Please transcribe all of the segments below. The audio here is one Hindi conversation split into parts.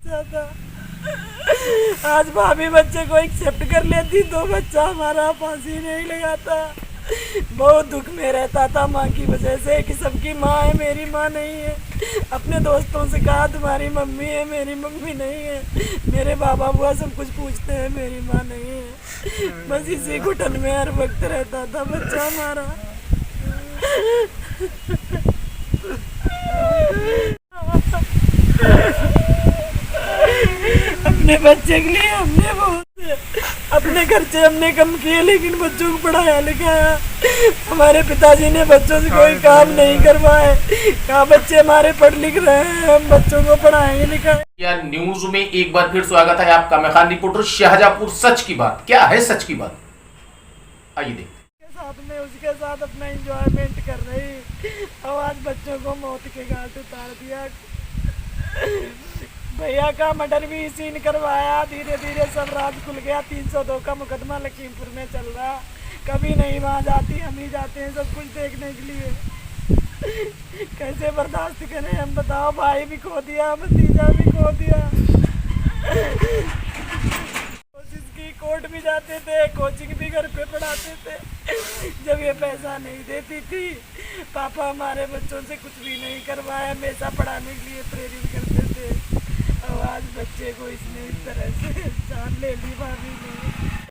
था। आज भाभी बच्चे को एक्सेप्ट कर लेती तो बच्चा हमारा फांसी नहीं लगाता। बहुत दुख में रहता था माँ की वजह से कि सबकी माँ है, मेरी माँ नहीं है। अपने दोस्तों से कहा तुम्हारी मम्मी है, मेरी मम्मी नहीं है। मेरे बाबा बुआ सब कुछ पूछते हैं, मेरी माँ नहीं है। बस इसी घुटन में हर वक्त रहता था बच्चा हमारा। अपने बच्चे के लिए हमने बहुत अपने खर्चे हमने कम किए, लेकिन बच्चों को पढ़ाया लिखाया। हमारे पिताजी ने बच्चों से कोई काम नहीं करवाए। कहा बच्चे हमारे पढ़ लिख रहे हैं, हम बच्चों को पढ़ाएंगे लिखाएंगे। न्यूज में एक बार फिर स्वागत है आपका। मैं खान रिपोर्टर शाहजहांपुर। सच की बात क्या है? सच की बात आइए देखते। साथ में उसके साथ अपना एंजॉयमेंट कर रही, और आज बच्चों को मौत के घाट उतार दिया। भैया का मर्डर भी इसी ने करवाया। धीरे धीरे सब राज खुल गया। 302 का मुकदमा लखीमपुर में चल रहा। कभी नहीं वहाँ जाती, हम ही जाते हैं सब कुछ देखने के लिए। कैसे बर्दाश्त करें हम, बताओ। भाई भी खो दिया, भतीजा भी खो दिया। कोशिश की, कोर्ट भी जाते थे, कोचिंग भी घर पे पढ़ाते थे। जब ये पैसा नहीं देती थी, पापा हमारे बच्चों से कुछ भी नहीं करवाया, हमेशा पढ़ाने के लिए प्रेरित करते थे। और आज बच्चे को इसने इस तरह से जान ले ली भाभी ने।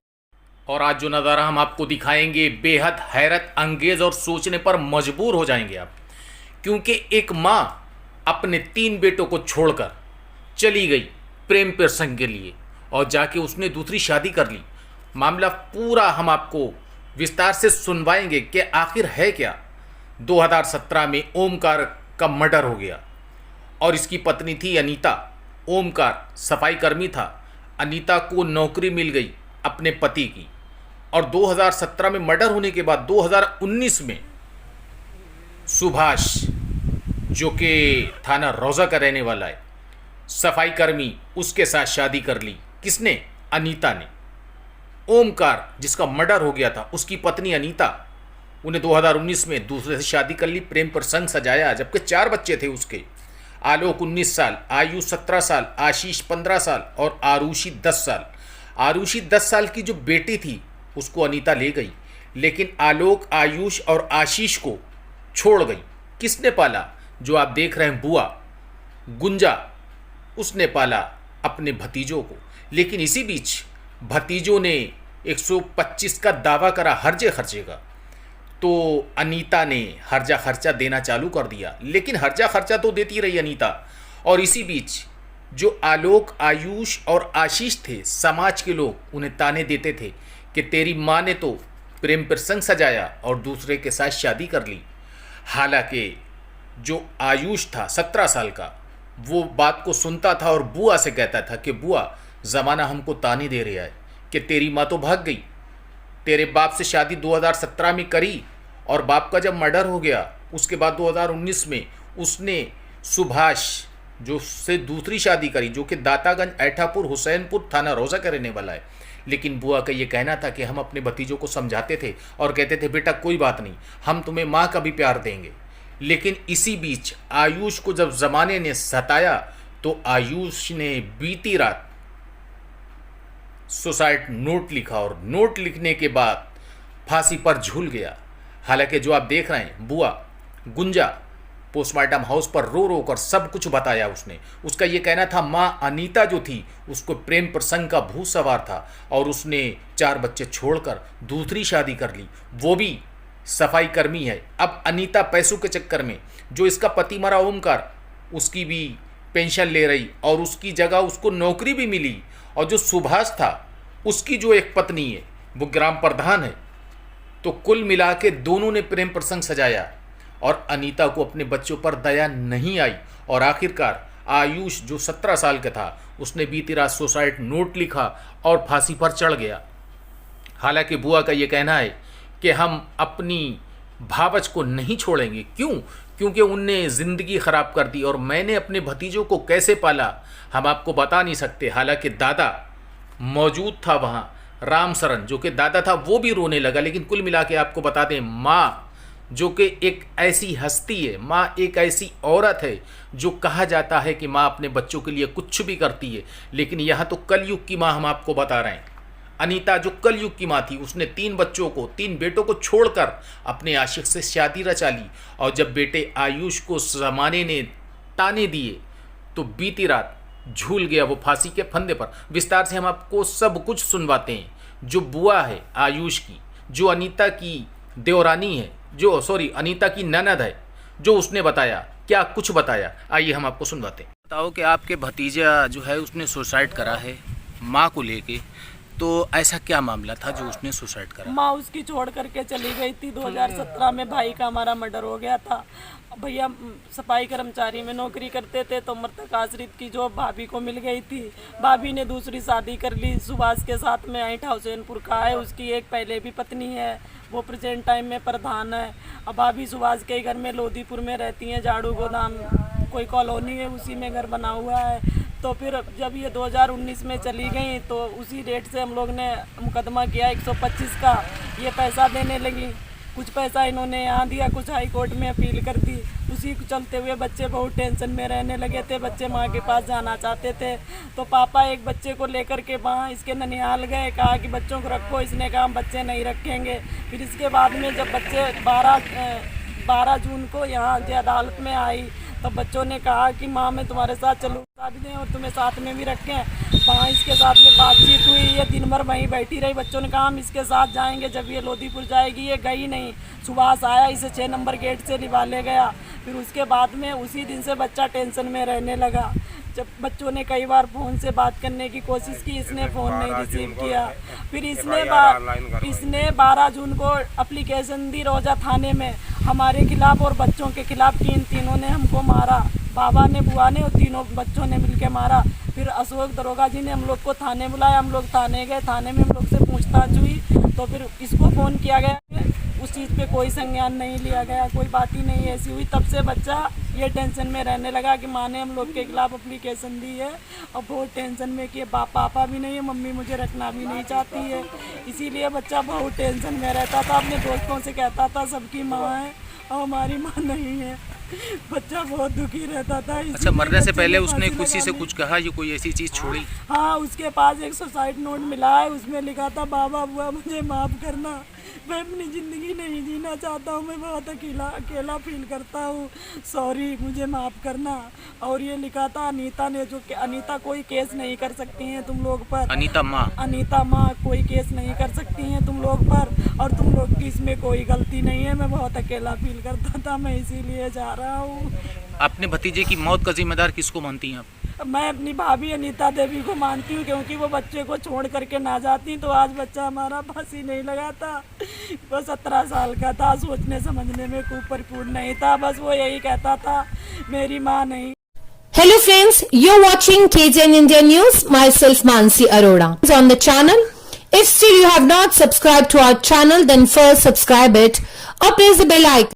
और आज जो नज़ारा हम आपको दिखाएंगे बेहद हैरत अंगेज और सोचने पर मजबूर हो जाएंगे आप, क्योंकि एक माँ अपने 3 बेटों को छोड़कर चली गई प्रेम प्रसंग के लिए और जाके उसने दूसरी शादी कर ली। मामला पूरा हम आपको विस्तार से सुनवाएंगे कि आखिर है क्या। 2017 में ओमकार का मर्डर हो गया और इसकी पत्नी थी अनीता। ओमकार सफाई कर्मी था। अनीता को नौकरी मिल गई अपने पति की, और 2017 में मर्डर होने के बाद 2019 में सुभाष, जो कि थाना रौजा का रहने वाला है, सफाई कर्मी, उसके साथ शादी कर ली। किसने? अनीता ने। ओमकार जिसका मर्डर हो गया था, उसकी पत्नी अनीता, उन्हें 2019 में दूसरे से शादी कर ली, प्रेम प्रसंग सजाया, जबकि 4 बच्चे थे उसके। आलोक 19 साल, आयुष 17 साल, आशीष 15 साल और आरुषि 10 साल। आरुषि 10 साल की जो बेटी थी उसको अनीता ले गई, लेकिन आलोक, आयुष और आशीष को छोड़ गई। किसने पाला? जो आप देख रहे हैं बुआ, गुंजा, उसने पाला अपने भतीजों को। लेकिन इसी बीच भतीजों ने 125 का दावा करा हर्जे खर्चे का, तो अनीता ने हर्जा खर्चा देना चालू कर दिया। लेकिन हर्जा खर्चा तो देती रही अनीता। और इसी बीच जो आलोक, आयुष और आशीष थे, समाज के लोग उन्हें ताने देते थे कि तेरी माँ ने तो प्रेम प्रसंग सजाया और दूसरे के साथ शादी कर ली। हालांकि जो आयुष था 17 साल का, वो बात को सुनता था और बुआ से कहता था कि बुआ, ज़माना हमको ताने दे रहा है कि तेरी माँ तो भाग गई, तेरे बाप से शादी 2017 में करी, और बाप का जब मर्डर हो गया उसके बाद 2019 में उसने सुभाष जो से दूसरी शादी करी, जो कि दातागंज, ऐठापुर, हुसैनपुर थाना रोजा का रहने वाला है। लेकिन बुआ का ये कहना था कि हम अपने भतीजों को समझाते थे और कहते थे बेटा कोई बात नहीं, हम तुम्हें माँ का भी प्यार देंगे। लेकिन इसी बीच आयुष को जब ज़माने ने सताया तो आयुष ने बीती रात सुसाइड नोट लिखा और नोट लिखने के बाद फांसी पर झूल गया। हालांकि जो आप देख रहे हैं बुआ, गुंजा, पोस्टमार्टम हाउस पर रो रो कर सब कुछ बताया उसने। उसका ये कहना था माँ अनीता जो थी उसको प्रेम प्रसंग का भूत सवार था और उसने 4 बच्चे छोड़कर दूसरी शादी कर ली, वो भी सफाई कर्मी है। अब अनीता पैसों के चक्कर में, जो इसका पति मरा ओमकार, उसकी भी पेंशन ले रही और उसकी जगह उसको नौकरी भी मिली। और जो सुभाष था उसकी जो एक पत्नी है वो ग्राम प्रधान है। तो कुल मिला के दोनों ने प्रेम प्रसंग सजाया और अनीता को अपने बच्चों पर दया नहीं आई। और आखिरकार आयुष जो 17 साल का था उसने बीती रात सुसाइड नोट लिखा और फांसी पर चढ़ गया। हालांकि बुआ का ये कहना है कि हम अपनी भावच को नहीं छोड़ेंगे। क्यों? क्योंकि उनने ज़िंदगी ख़राब कर दी और मैंने अपने भतीजों को कैसे पाला हम आपको बता नहीं सकते। हालांकि दादा मौजूद था वहाँ, राम सरन जो कि दादा था वो भी रोने लगा। लेकिन कुल मिला के आपको बता दें, माँ जो कि एक ऐसी हस्ती है, माँ एक ऐसी औरत है जो कहा जाता है कि माँ अपने बच्चों के लिए कुछ भी करती है, लेकिन यहाँ तो कलयुग की माँ हम आपको बता रहे हैं। अनीता जो कलयुग की माँ थी, उसने 3 बच्चों को, 3 बेटों को छोड़कर अपने आशिक से शादी रचा ली, और जब बेटे आयुष को ज़माने ने ताने दिए तो बीती रात झूल गया वो फांसी के फंदे पर। विस्तार से हम आपको सब कुछ सुनवाते हैं। जो बुआ है आयुष की, जो अनीता की देवरानी है, जो अनीता की ननद है, जो उसने बताया, क्या कुछ बताया, आइए हम आपको सुनवाते हैं। बताओ कि आपके भतीजा जो है उसने सुसाइड करा है माँ को लेके, तो ऐसा क्या मामला था जो उसने सुसाइड करा? माँ उसकी छोड़ करके चली गई थी। 2017 में भाई का हमारा मर्डर हो गया था। भैया सफाई कर्मचारी में नौकरी करते थे, तो मृतक आश्रित की जॉब भाभी को मिल गई थी। भाभी ने दूसरी शादी कर ली सुभाष के साथ में, ऐठा हुसैनपुर का है। उसकी एक पहले भी पत्नी है, वो प्रेजेंट टाइम में प्रधान है। अब भाभी सुभाष के घर में लोधीपुर में रहती हैं, झाड़ू गोदाम कोई कॉलोनी है, उसी में घर बना हुआ है। तो फिर जब ये 2019 में चली गई तो उसी डेट से हम लोग ने मुकदमा किया 125 का। ये पैसा देने लगी, कुछ पैसा इन्होंने यहाँ दिया, कुछ हाई कोर्ट में अपील कर दी। उसी को चलते हुए बच्चे बहुत टेंशन में रहने लगे थे। बच्चे माँ के पास जाना चाहते थे, तो पापा एक बच्चे को लेकर के वहाँ इसके ननिहाल गए, कहा कि बच्चों को रखो। इसने कहा हम बच्चे नहीं रखेंगे। फिर इसके बाद में जब बच्चे 12 जून को यहाँ जो अदालत में आई, तो बच्चों ने कहा कि माँ मैं तुम्हारे साथ चलूँ, साथ दें और तुम्हें साथ में भी रखें। वहाँ इसके साथ में बातचीत हुई, ये दिन भर वहीं बैठी रही। बच्चों ने कहा हम इसके साथ जाएंगे। जब ये लोधीपुर जाएगी, ये गई नहीं। सुभाष आया, इसे 6 नंबर गेट से लिवा ले गया। फिर उसके बाद में उसी दिन से बच्चा टेंशन में रहने लगा। जब बच्चों ने कई बार फ़ोन से बात करने की कोशिश की, इसने फ़ोन नहीं रिसीव किया। फिर इसने 12 जून को एप्लीकेशन दी रोजा थाने में हमारे खिलाफ और बच्चों के खिलाफ कि इन तीनों ने हमको मारा, बाबा ने, बुआ ने और तीनों बच्चों ने मिलके मारा। फिर अशोक दरोगा जी ने हम लोग को थाने बुलाया, हम लोग थाने गए। थाने में हम लोग से पूछताछ हुई, तो फिर इसको फ़ोन किया गया, उस चीज़ पे कोई संज्ञान नहीं लिया गया, कोई बात ही नहीं ऐसी हुई। तब से बच्चा ये टेंशन में रहने लगा कि माँ ने हम लोग के खिलाफ एप्लीकेशन दी है और बहुत टेंशन में कि पापा भी नहीं है, मम्मी मुझे रखना भी नहीं चाहती है। इसीलिए बच्चा बहुत टेंशन में रहता था। अपने दोस्तों से कहता था सबकी माँ है और हमारी माँ नहीं है। बच्चा बहुत दुखी रहता था। अच्छा, मरने से पहले उसने किसी से कुछ कहा, ये कोई ऐसी चीज़ छोड़ी? हाँ, उसके पास एक सुसाइड नोट मिला है, उसमें लिखा था बाबा बुआ मुझे माफ़ करना, मैं अपनी ज़िंदगी नहीं जीना चाहता हूँ, मैं बहुत अकेला फील करता हूँ, सॉरी मुझे माफ़ करना। और ये लिखा था अनीता ने, जो कि अनीता कोई केस नहीं कर सकती हैं तुम लोग पर। अनीता माँ कोई केस नहीं कर सकती हैं तुम लोग पर, और तुम लोग की इसमें कोई गलती नहीं है। मैं बहुत अकेला फील करता था, मैं इसीलिए जा रहा हूँ। अपने भतीजे की मौत का जिम्मेदार किसको मानती हैं आप? मैं अपनी भाभी अनीता देवी को मानती हूँ, क्योंकि वो बच्चे को छोड़ करके ना जाती तो आज बच्चा हमारा फांसी नहीं लगाता। वो 17 साल का था, सोचने समझने में खूब परिपूर्ण नहीं था, बस वो यही कहता था मेरी माँ नहीं। Hello friends, you're watching KGN India News. Myself Mansi Arora is on the channel. If still you have not subscribed to our channel, then first subscribe it or press the bell icon.